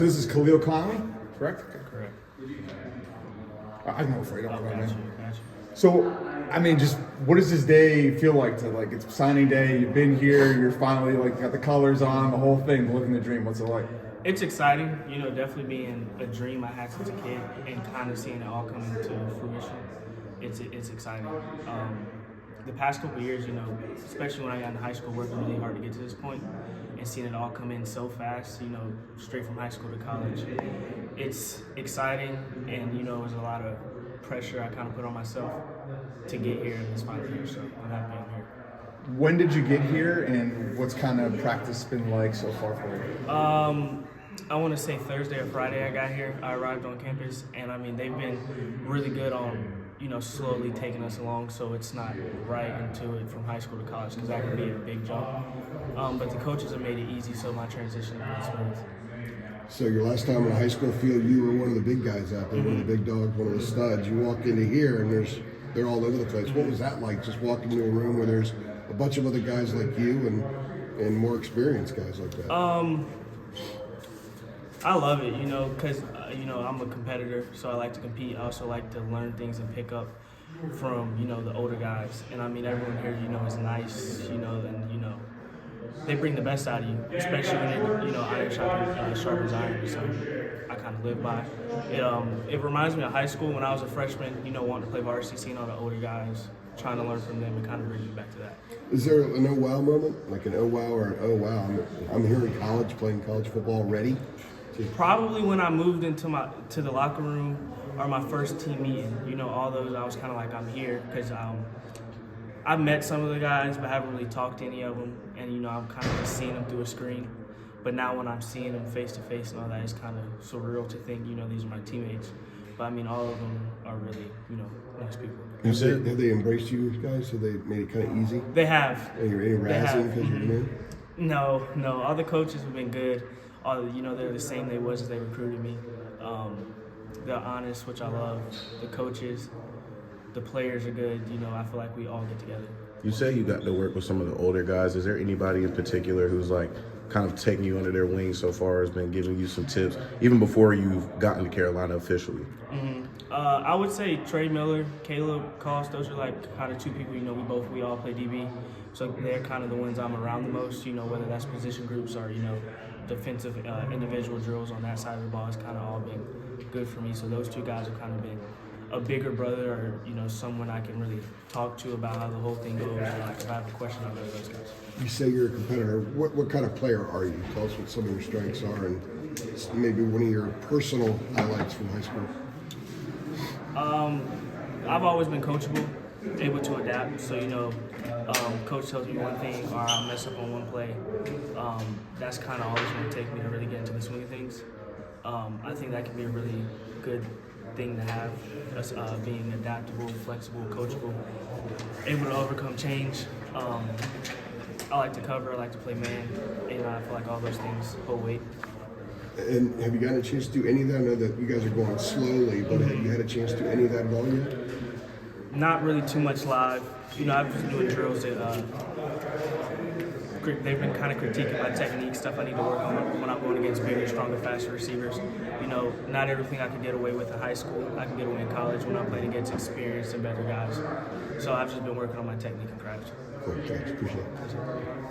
This is Khalil Conley, correct? Correct. I know afraid of Got man. you. So, I mean, just what does this day feel like? It's signing day. You've been here. You're finally got the colors on, the whole thing, living the dream. What's it like? It's exciting, definitely being a dream I had since a kid and kind of seeing it all come into fruition. It's exciting. The past couple of years, especially when I got into high school, working really hard to get to this point and seeing it all come in so fast, straight from high school to college. It's exciting, and, there's a lot of pressure I kind of put on myself to get here, and it's finally here, so I'm happy I'm here. When did you get here, and what's kind of practice been like so far for you? I want to say Thursday or Friday I got here. I arrived on campus, and they've been really good on, slowly taking us along, so it's not right into it from high school to college, because that can be a big jump. But the coaches have made it easy, so my transition has been smooth. So your last time on the high school field, you were one of the big guys out there, one of the big dogs, one of the studs. You walk into here, and they're all over the place. What was that like, just walking into a room where there's a bunch of other guys like you and more experienced guys like that? I love it, because, I'm a competitor, so I like to compete. I also like to learn things and pick up from, the older guys. And, everyone here, is nice, and, they bring the best out of you, especially when you're, iron sharp as iron. So I kind of live by it. It reminds me of high school when I was a freshman, wanting to play varsity, seeing all the older guys, trying to learn from them, and kind of bring me back to that. Is there an oh wow moment, like an oh wow or an oh wow? I'm here in college playing college football already. Probably when I moved into the locker room or my first team meeting. All those, I was kind of like, I'm here, because I've met some of the guys, but haven't really talked to any of them, and I'm kind of just seeing them through a screen. But now when I'm seeing them face to face and all that, it's kind of surreal to think, these are my teammates. But all of them are really, nice people. Have they embraced you guys? Have they made it kind of easy? They have. And you're razzing because you're new? No. All the coaches have been good. They're the same they was as they recruited me. They're honest, which I love. The coaches, the players are good. I feel like we all get together. You say you got to work with some of the older guys. Is there anybody in particular who's kind of taking you under their wing so far, has been giving you some tips, even before you've gotten to Carolina officially? I would say Trey Miller, Caleb Cost, those are kind of two people, we all play DB. So they're kind of the ones I'm around the most, whether that's position groups or, defensive individual drills on that side of the ball has kind of all been good for me. So those two guys have kind of been a bigger brother, or, someone I can really talk to about how the whole thing goes. Or, if I have a question, I'll go to those guys. You say you're a competitor. What kind of player are you? Tell us what some of your strengths are, and maybe one of your personal highlights from high school. I've always been coachable, able to adapt. So, coach tells me one thing, or I'll mess up on one play. That's kind of always going to take me to really get into the swing of things. I think that can be a really good thing to have, us being adaptable, flexible, coachable, able to overcome change. I like to cover, I like to play man, and I feel like all those things hold weight. And have you gotten a chance to do any of that? I know that you guys are going slowly, but have you had a chance to do any of that at all yet? Not really too much live. I've been doing drills that they've been kind of critiquing my technique, stuff I need to work on when I'm going against bigger, stronger, faster receivers. Not everything I could get away with in high school, I can get away in college when I'm playing against experienced and better guys. So I've just been working on my technique and craft. Cool, thanks. Appreciate it.